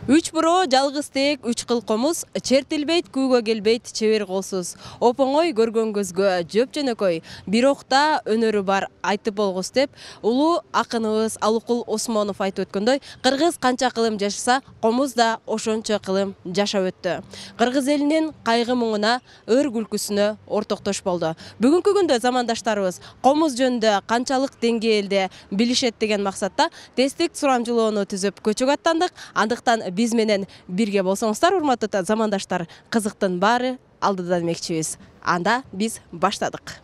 Үч бuro, жалгыз тек, үч кыл комуз, чертилбейт, күүгө келбейт, чебер колсуз. Опоңой көргөн көзгө жөп жөнөкөй, бирокта өнөрү бар айтып болгус деп, улуу акыныбыз Алыкул Осмонов айтып өткөндөй, кыргыз канча кылым жашаса, комуз да ошончо кылым жашап өттү. Кыргыз элинин кайгы муңуна, ыр күлкүсүнө ортоктош болду. Бүгүнкү күндө замандаштарыбыз комуз жөнүндө канчалык деңгээлде билишет деген максатта тесттик сурамжылоону түзүп көчөгө аттандык. Андыктан биз менен бирге болсоңуздар, урматтуу замандаштар, кызыктын баары алдыда демекчибиз. Анда биз баштадык.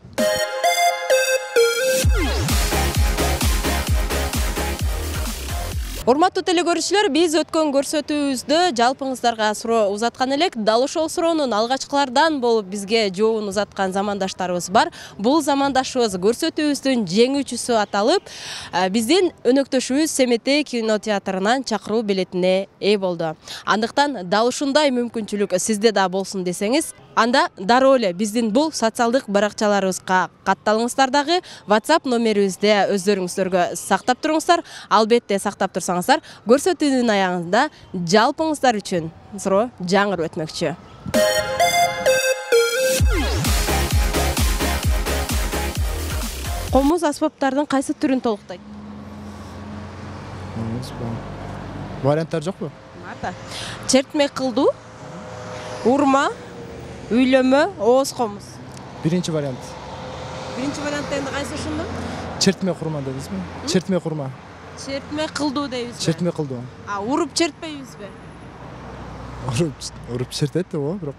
Урматтуу телекөрүүчүлөр, биз өткөн көрсөтүүбүздө жалпыңыздарга суроо узаткан элек. Дал ошол суроонун алгачкылардан болуп бизге жообун узаткан замандаштарыбыз бар. Бул замандашыбыз көрсөтүүбүздүн жеңүүчүсү аталып, биздин өнөктөшүбүз Семетей кинотеатрынан чакыруу билетине ээ болду. Андыктан дал ушундай мүмкүнчүлүк сизде да болсун десеңиз, анда дароо эле биздин бул социалдык баракчаларыбызга катталыңыздар дагы. WhatsApp номерибизде өздөрүңүздөргө сактап туруңуздар. Албетте сактап турсаңыздар, көрсөтүүнүн аягында жалпыңыздар үчүн суроо жаңырып өтмөкчү. Комуз аспаптардын кайсы түрүн толуктайт? Варианттар жокпу? Бар да. Чертме кылдуу, урма, үйлөмө, ооз комуз. Биринчи вариант. Биринчи вариантта энди кайсы ушунду? Чертме курма дедизби? Чертме курма. Чертме кылдуу дейбизби? Чертме кылдуу. Уруп чертпейбизби? Уруп чертет да, бирок.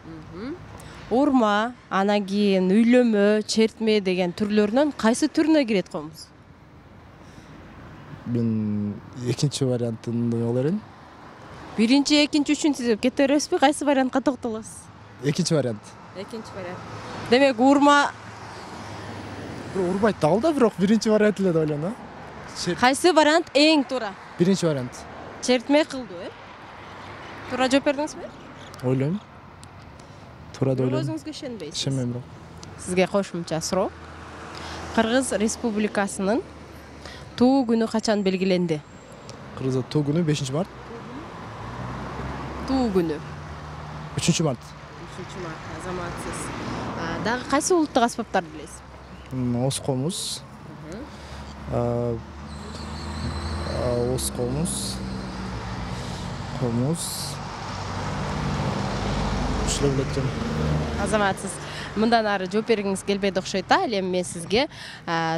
Урма, анан кийин үйлөмө, чертме деген түрлөрүнөн кайсы түрүнө кирет комуз? Мен экинчи вариантын болор элем. Биринчи, экинчи, үчүнчү деп кете бересизби? Кайсы вариантка токтолосуз? Экинчи вариант. Экинчи вариант. Демек, урма Урбайт дал да, бирок биринчи вариант эле деп ойлойм да. кайсы вариант эң туура? Биринчи вариант. Чертме кылдуу, Туура жооп бердиңизби? Ойлойм. Туура деп ойлойм. Өзүңүзгө ишенбейсиз? Ишенбейм бирок. Сизге кошумча суроо. Кыргыз Республикасынын туу күнү качан белгиленди? Кыргызда туу күнү 5-март. Туу күнү 3-март. 3-март, азаматсыз. Дагы кайсы улуттук аспаптарды билесиз? Ооз комуз. Ооз комуз. Ушулай билет элем. Азаматсыз. Мындан ары жооп бергиңиз келбейт окшойт да. Ал эми мен сизге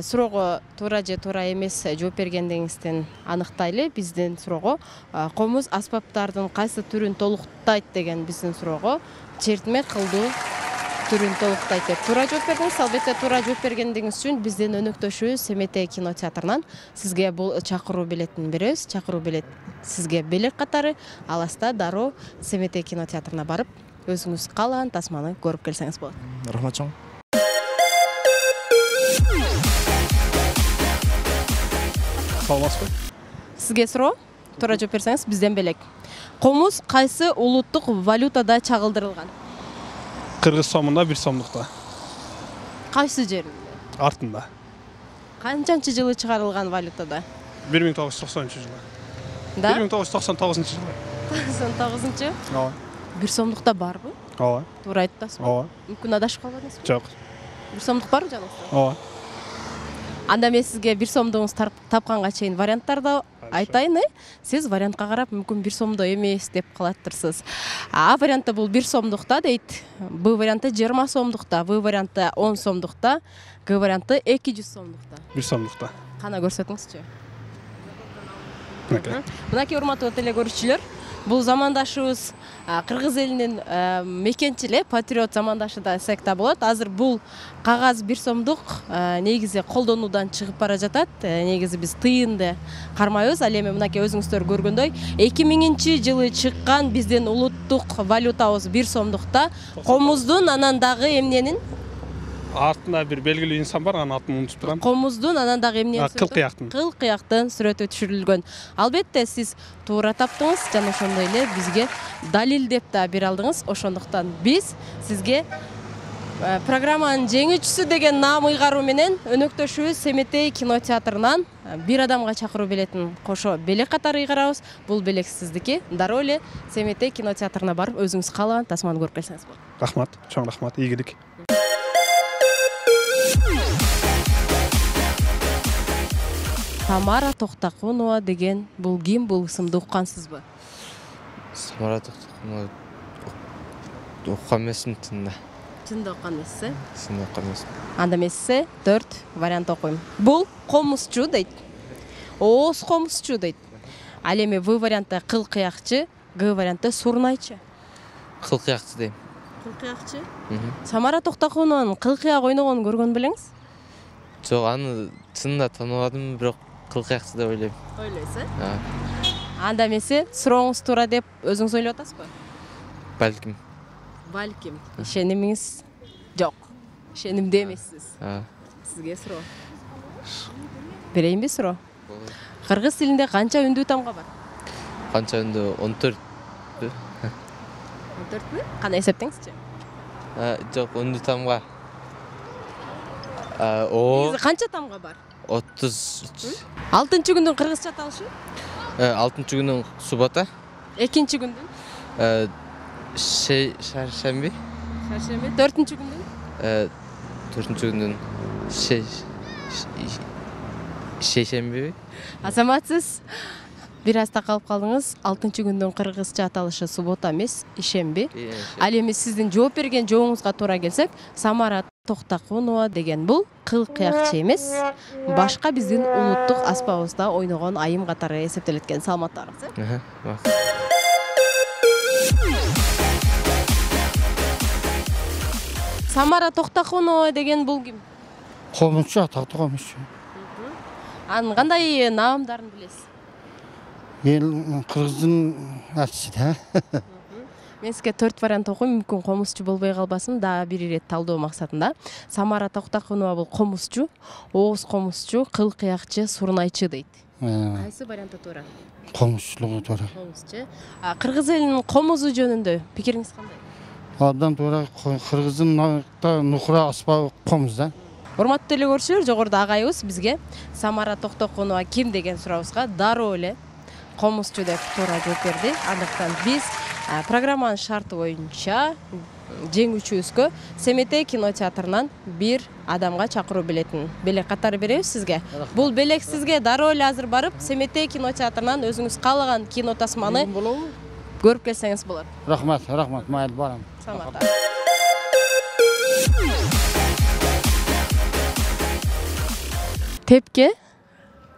суроого туура же туура эмес жооп бергендигиңизден аныктайлы. Биздин суроого комуз аспаптардын кайсы түрүн толуктайт деген биздин суроого чертме кылдуу түрүн толуктайт деп туура жооп бердиңиз. Албетте туура жооп бергендигиңиз үчүн биздин өнөктөшүбүз Семетей кинотеатрынан сизге бул чакыруу билетин беребиз. Чакыруу билет сизге белек катары аласта дароо Семетей кинотеатрына барып, өзүңүз каалаган тасманы көрүп келсеңиз болот. Рахмат чоң. Саламатсызбы? Сизге суроо, туура жооп берсеңиз бизден белек. Комуз кайсы улуттук валютада чагылдырылган? Кыргыз сомунда, 1 сомдукта. Кайсы жеринде? Артында. Канчанчы жылы чыгарылган валютада? 1990-жылы. Да? 1999-жылы. 99-чы? Ооба. 1 сомдукта барбы? Ооба. Туура айтасызбы? Ооба. Мүмкүн адашып калбадыңызбы? Жок. 1 сомдук барбы жаныңызда? Ооба. Анда мен сизге 1 сомдугуңуз тапканга чейин варианттарды айтайын, Сиз вариантка карап мүмкүн 1 сомдо эмес деп калаттырсыз. А вариантта бул 1 сомдукта дейт. Б вариантта 20 сомдукта, В вариантта 10 сомдукта, Г вариантта 200 сомдукта. 1 сомдукта. Кана көрсөтүңүзчү. Мынакей. Мынакей урматтуу телекөрүүчүлөр, бул замандашыбыз кыргыз элинин мекенчиле патриот замандашы да десек да болот. Азыр бул кагаз 1 сомдук негизи колдонуудан чыгып бара жатат. Негизи биз тыйынды кармайбыз. Ал эми мынакей өзүңүздөр көргөндөй 2000-жылы чыккан биздин улуттук валютабыз 1 сомдукта. Комуздун анан дагы эмненин? Артында бир белгилүү инсан бар, анын атын унутуп турам. Комуздун анан дагы эмненин? Кыл кыяктын сүрөтү түшүрүлгөн. Албетте сиз туура таптыңыз, жана ошондой эле бизге далил деп да бере алдыңыз. Ошондуктан биз сизге Программанын жеңүүчүсү деген наам ыйгаруу менен өнөктөшүбүз Семетей кинотеатрынан бир адамга чакыруу билетин кошо белек катары ыйгарабыз. Бул белек сиздики. Дароо эле Семетей кинотеатрына барып өзүңүз каалаган тасманы көрүп келсеңиз болот. Рахмат, чоң рахмат, ийгилик. Самара Токтакунова деген бул ким, бул ысымды уккансызбы? Самара Токтакунова уккан эмесмин чынында. Чында уккан эмессиз? Чында уккан эмесмин. Анда эмесе 4 вариант окуйм. Бул комузчу дейт. Ооз комузчу дейт. Ал эми В вариантта кыл кыякчы, Г вариантта сурнайчы. Кыл кыякчы дейм. Кыл кыякчы? Самара Токтакунованын кыл кыяк ойногонун көргөн белеңиз? Жок, аны чынында тааныбадым, бирок кыл кыякчы деп ойлойм. Ойлойсуз? Анда эмесе сурооңуз туура деп өзүңүз ойлоп атасызбы? Балким. Балким. Ишенимиңиз жок. Ишенимде эмессиз. Сизге суроо. Берейинби суроо? Кыргыз тилинде канча үндүү тамга бар? Канча үндүү? 14. 14бү? Кандай эсептеңизчи? Жок, үндүү тамга. О. Канча тамга бар? 33. 6-күндүн кыргызча аталышы? 6-күнүн суббота. 2-күндүн? Шаршемби. Шаршемби. 4-күндүн? 4-күнүн шейшемби. Азаматсыз. Бир аз такалып калдыңыз. 6-күндүн кыргызча аталышы суббота эмес, ишемби. Ал эми сиздин жооп берген жообуңузга туура келсек, Самара Токтакунова деген бул кыл кыякчы эмес, башка биздин улуттук аспабыбызда ойногон айым катары эсептелет экен. Саламаттарыңыз. Самара Токтакунова деген бул ким? Комузчу, атактуу комузчу. Анын кандай наамдарын билесиз? Кыргыздын артисти да. Мен сизге 4 вариант окуйм, мүмкүн комузчу болбой калбасын, дагы бир ирет талдоо максатында. Самара Токтакунова бул комузчу, ооз комузчу, кыл кыякчы, сурнайчы дейт. Кайсы вариантта туура? Комузчулугу туура. Комузчу. Кыргыз элинин комузу жөнүндө пикириңиз кандай? Абдан туура. Кыргыздын нукура аспабы комуз да. Урматтуу эле көрүүчүлөр, жогоруда агайыбыз бизге Самара Токтакунова ким деген сурообузга дароо эле комузчу деп туура жооп берди. Андыктан биз программанын шарты боюнча жеңүүчүбүзгө Семетей кинотеатрынан бир адамга чакыруу билетин белек катары беребиз сизге. Бул белек сизге дароо эле азыр барып Семетей кинотеатрынан өзүңүз каалаган кино тасманы көрүп келсеңиз болот. Рахмат, майыл барам. Саламатта. Тепке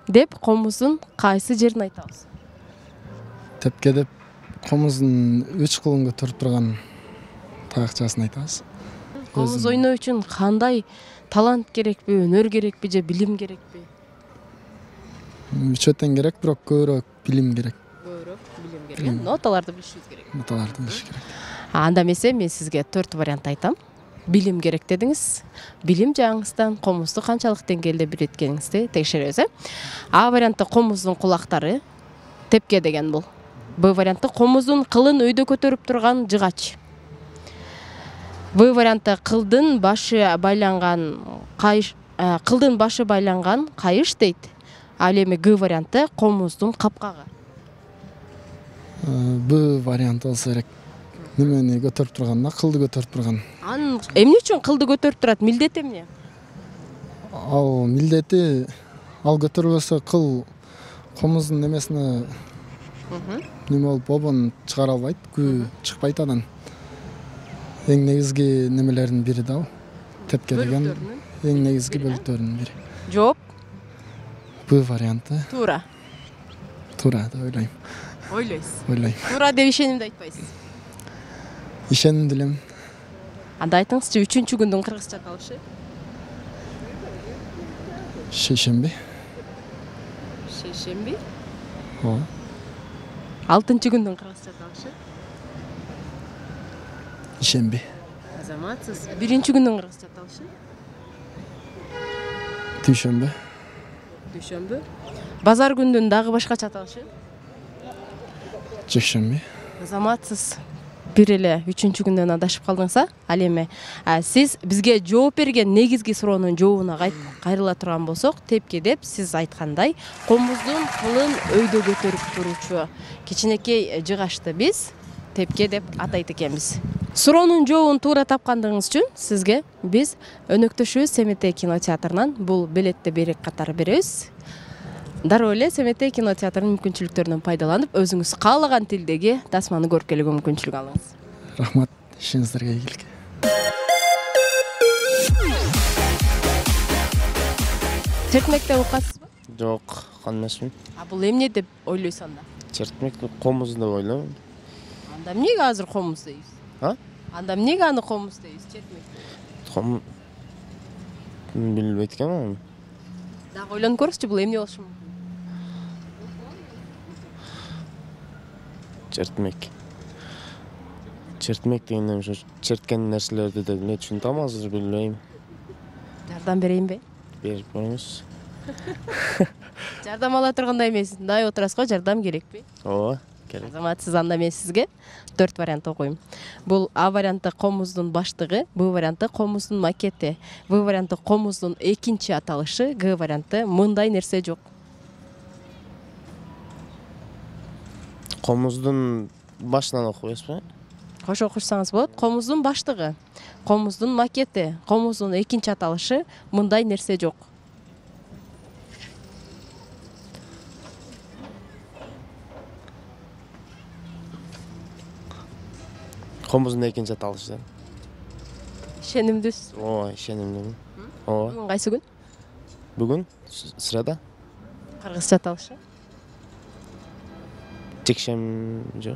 деп комуздун кайсы жерин айтабыз? Тепке деп комуздун 3 кылын көтөрүп турган таякчасын айтабыз. Комуз ойноо үчүн кандай талант керекпи, өнөр керекпи же билим керекпи? Үчөтөн керек, бирок көбүрөөк билим керек. Көбүрөөк билим керек. Ноталарды билишибиз керек. Ноталарды билиш керек. Анда эмесе мен сизге 4 вариант айтам. Билим керек дедиңиз. Билим жагыңыздан комузду канчалык деңгээлде билеткениңизди текшеребиз. А вариантта комуздун кулактары, тепке деген бул. Б вариантта комуздун кылын өйдө көтөрүп турган жыгач. В вариантта кылдын башы байланган кайыш дейт. Ал эми Г вариантта комуздун капкагы. Б вариант болсо керек. Немени көтөрүп турган, кылды көтөрүп турган. Анын эмне үчүн кылды көтөрүп турат? Милдети эмне? Ал милдети ал көтөрүлбөсө кыл комуздун немесине неме болуп обон чыгара албайт, күү чыкпайт анан. Эң негизги немелердин бири да ал. Тепке деген эң негизги бөлүктөрүнүн бири. Жооп? Б варианты. Туура. Туура деп ойлойм. Ойлойсуз. Ойлойм. Туура деп ишенимди айтпайсыз. Ишенимди элем. Анда айтыңызчы, 3-күндүн кыргызча аталышы? Шейшемби. Шейшемби? Ооба. 6-күндүн кыргызча аталышы? Ишемби. Азаматсыз. 1-күндүн кыргызча аталышы? Дүйшөмбү. Дүйшөмбү. Базар күндүн дагы башкача аталышы? Жекшемби. Азаматсыз. бир эле 3-күндөн адашып калдыңыз. Ал эми сиз бизге жооп берген негизги суроонун жообуна кайрыла турган болсок, тепке деп сиз айткандай, комуздун кылын өйдө көтөрүп туручу кичинекей жыгачты биз тепке деп атайт экенбиз. Суроонун жообун туура тапкандыгыңыз үчүн сизге биз өнөктөшүбүз Семетей кинотеатрынан бул билетти берек катары беребиз. Дароо эле Семетей кинотеатрынын мүмкүнчүлүктөрүнөн пайдаланып, өзүңүз каалаган тилдеги тасманы көрүп мүмкүнчүлүк алыңыз. Рахмат, ишиңиздерге ийгилик. Чертмекте окуасызбы? Жок, канмасмын. Бул эмне деп ойлойсуң анда? Чертмек комуз деп ойлойм. Анда эмнеге азыр комуз дейбиз? Анда эмнеге аны комуз дейбиз, чертмек? Билбейт экенмин. Дагы ойлонуп көрүңүзчү, бул эмне болушу мүмкүн? Чертмек дегенде ошо черткен нерселерди деп эмне түшүнөм, азыр билбейм. Жардам берейинби? Берип коюңуз. Жардам ала тургандай эмес, мындай отурасыз го, жардам керекпи? Ооба, керек. Азаматсыз, анда мен сизге 4 вариант окуйм. Бул А варианты комуздун баштыгы, Б варианты комуздун макети, В варианты комуздун экинчи аталышы, Г варианты мындай нерсе жок. Комуздун башынан окуйбузбу? Кошо окушсаңыз болот. Комуздун баштыгы, комуздун макети, комуздун экинчи аталышы, мындай нерсе жок. Комуздун экинчи аталышы. Ишенимдүүсүз? Ооба, ишенимдимин. Ооба. Бүгүн кайсы күн? Бүгүн среда. Кыргызча аталышы? Жекшемби.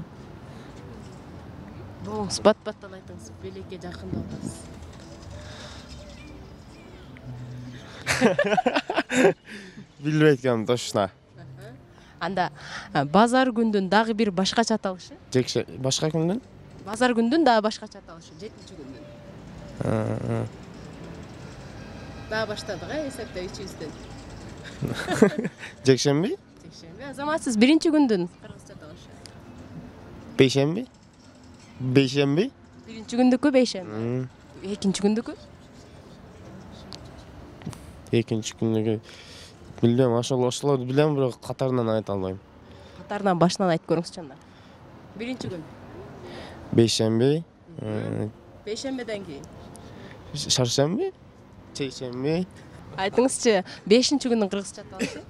Болуңуз, бат-баттан айтыңыз, белекке жакындап атасыз. Билбейт экенмин точно. Анда базар күндүн дагы бир башкача аталышы? Башка күндүн? Базар күндүн дагы башкача аталышы, 7-күндүн. Дагы баштадык, эсептеп 300-дөн. Жекшемби? Жекшемби. Азаматсыз, 1-күндүн кыргызча аталышы. Бейшемби? Бейшемби? 1-күндүкү бейшемби. 2-күндүкү? Экинчи күндүкү билбейм, ошолорду билем, бирок катарынан айта албайм. Катарынан башынан айтып көрүңүзчү анда. 1-күн. Бейшемби. Бейшембеден кийин. Шаршемби? Чейшемби? Айтыңызчы, 5-күндүн кыргызча аталышы?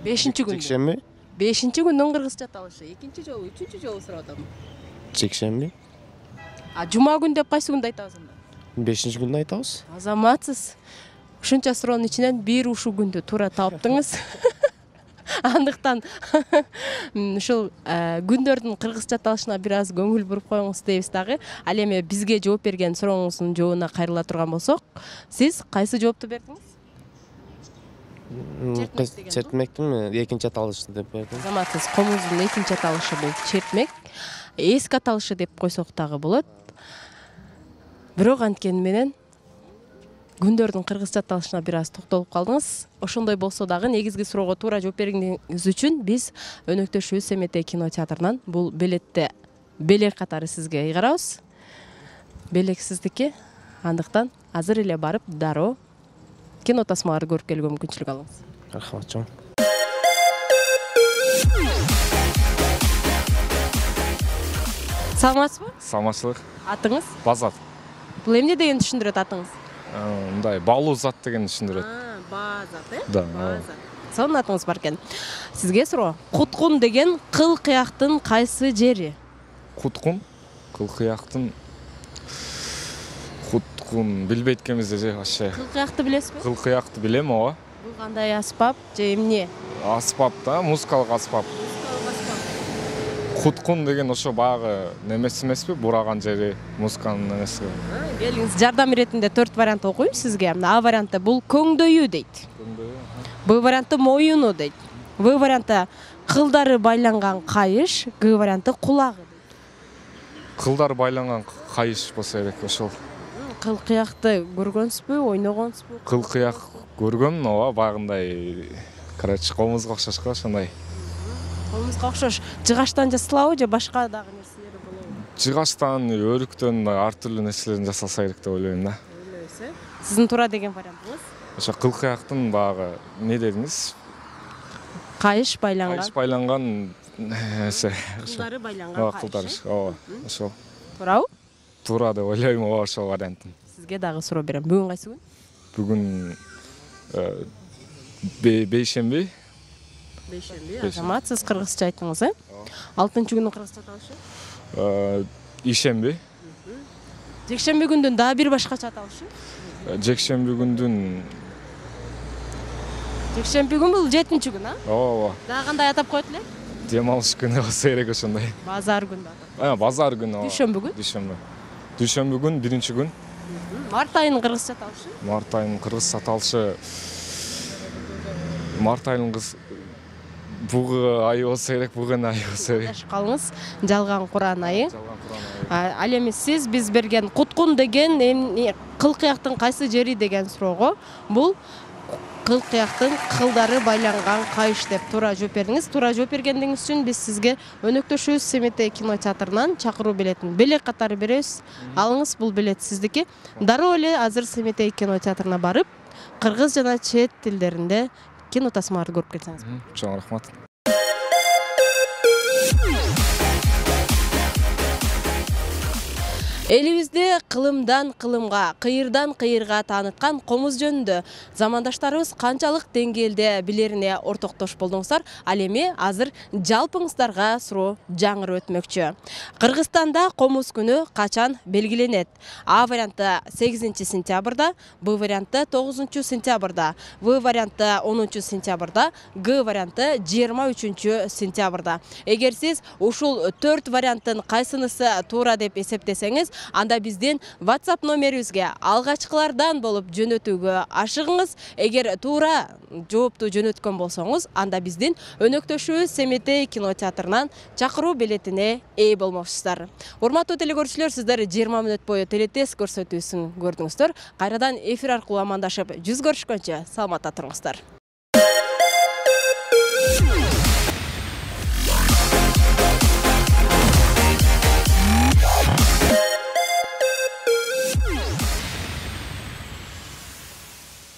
5-күн. Жекшемби? 5-күндүн кыргызча аталышы. 2-нчи жолу, 3-үncү жолу сурап атам. Жекшемби? Жума күн деп кайсы күндү айтабыз анда? 5-нчи күндү айтабыз. Азаматсыз. Ушунча суроонун ичинен бир ушул күндү туура таптыңыз. Андыктан ушул күндөрдүн кыргызча аталышына бир аз көңүл буруп коюңуз дейбиз дагы. Ал эми бизге жооп берген сурооңуздун жообуна кайрыла турган болсок, сиз кайсы жоопту бердиңиз? Чертмектин экинчи аталышы деп бердим. Азаматсыз, комуздун экинчи аталышы бул чертмек. Эски аталышы деп койсок дагы болот. Бирок анткени менен күндөрдүн кыргызча аталышына бир аз токтолуп калдыңыз. Ошондой болсо дагы негизги суроого туура жооп бергениңиз үчүн биз өнөктөшүбүз Семетей кинотеатрынан бул билетти белек катары сизге ыйгарабыз. Белек сиздики. Андыктан азыр эле барып дароо кино тасмаларды көрүп келүүгө мүмкүнчүлүк алыңыз. Рахмат чоң. Саламатсызбы? Саламатчылык. Атыңыз? Базат. Бул эмне дегенди түшүндүрөт атыңыз? Мындай баалуу зат дегенди түшүндүрөт. Базат, Да. Базат. Сонун атыңыз бар экен. Сизге суроо. Куткун деген кыл кыяктын кайсы жери? Куткун, кыл кыяктын куткун билбейт экенбиз же вообще. Кыл кыякты билесизби? Кыл кыякты билем, ооба. Бул кандай аспап же эмне? Аспап да, музыкалык аспап. Куткун деген ошо баягы немеси эмеспи? Бураган жери, музыканын немеси. Келиңиз, жардам иретинде 4 вариант окуйм сизге. А варианты бул көңдөйү дейт. Б варианты моюну дейт. В варианты кылдары байланган кайыш, Г варианты кулагы дейт. Кылдар байланган кайыш болсо керек ошол. Кыл кыякты көргөнсүзбү, ойногонсузбу? Кыл кыяк көргөм, ооба, баягындай короче комузга окшош го ошондой. Колуңузга окшош жыгачтан жасалабы же башка дагы нерселер болобу? Жыгачтан, өрүктөн ар түрдүү нерселерден жасалса керек деп ойлойм да. Сиздин туура деген вариантыңыз? Ошо кылкыяктын багы не дедиңиз? Кайыш байланган. Кайыш байланган нерсе. Кылдары байланган Кылдары, кайыш. ооба. Ошол. Туурабы? Туура деп ойлойм, ооба ошол вариантын. Сизге дагы суроо берем. Бүгүн кайсы күн? Бүгүн бейшемби. Азамат, сиз кыргызча айттыңыз, э? 6-күндүн кыргызча аталышы? Ишемби. Жекшемби күндүн дагы бир башкача аталышы? Жекшемби күндүн. Жекшемби күн бул 7-күн, а? Ооба. Дагы кандай атап коет эле? Дем алыш күнү болсо керек ошондой. Базар күндү атап. Базар күнү. Дүйшөмбү күн? Дүйшөмбү. Дүйшөмбү күн 1-күн. Март айынын кыргызча аталышы? Март айынын кыргызча аталышы. Март айынын бугы айы болсо керек, бугун айы болсо керек. Даш калыңыз. Жалган Куран айы. Ал эми сиз биз берген Куткун деген кылкыяктын кайсы жери деген суроого бул кылкыяктын кылдары байланган кайыш деп туура жооп бердиңиз. Туура жооп бергендигиңиз үчүн биз сизге өнөктөшүбүз Семетей кинотеатрынан чакыруу билетин белек катары беребиз. Алыңыз, бул билет сиздики. Дароо эле азыр Семетей кинотеатрына барып, кыргыз жана чет тилдеринде кино тасмаларды көрүп келсеңиз. Чоң рахмат. Элибизди кылымдан кылымга, кыйырдан кыйырга тааныткан комуз жөнүндө замандаштарыбыз канчалык деңгээлде билерине ортоктош болдуңуздар. Ал эми азыр жалпыңыздарга суроо жаңырып өтмөкчү. Кыргызстанда комуз күнү качан белгиленет? А варианты 8-сентябрда, Б варианты 9-сентябрда, В варианты 10-сентябрда, Г варианты 23-сентябрда. Эгер сиз ушул 4 варианттын кайсынысы туура деп эсептесеңиз, анда биздин WhatsApp номерибизге алгачкылардан болуп жөнөтүүгө ашыгыңыз. Эгер туура жоопту жөнөткөн болсоңуз, анда биздин өнөктөшүбүз Семетей кинотеатрынан чакыруу билетине ээ болмокчусуздар. Урматтуу телекөрүүчүлөр, сиздер 20 мүнөт бою телетест көрсөтүүсүн көрдүңүздөр. Кайрадан эфир аркылуу амандашып жүз көрүшкөнчө саламатта туруңуздар.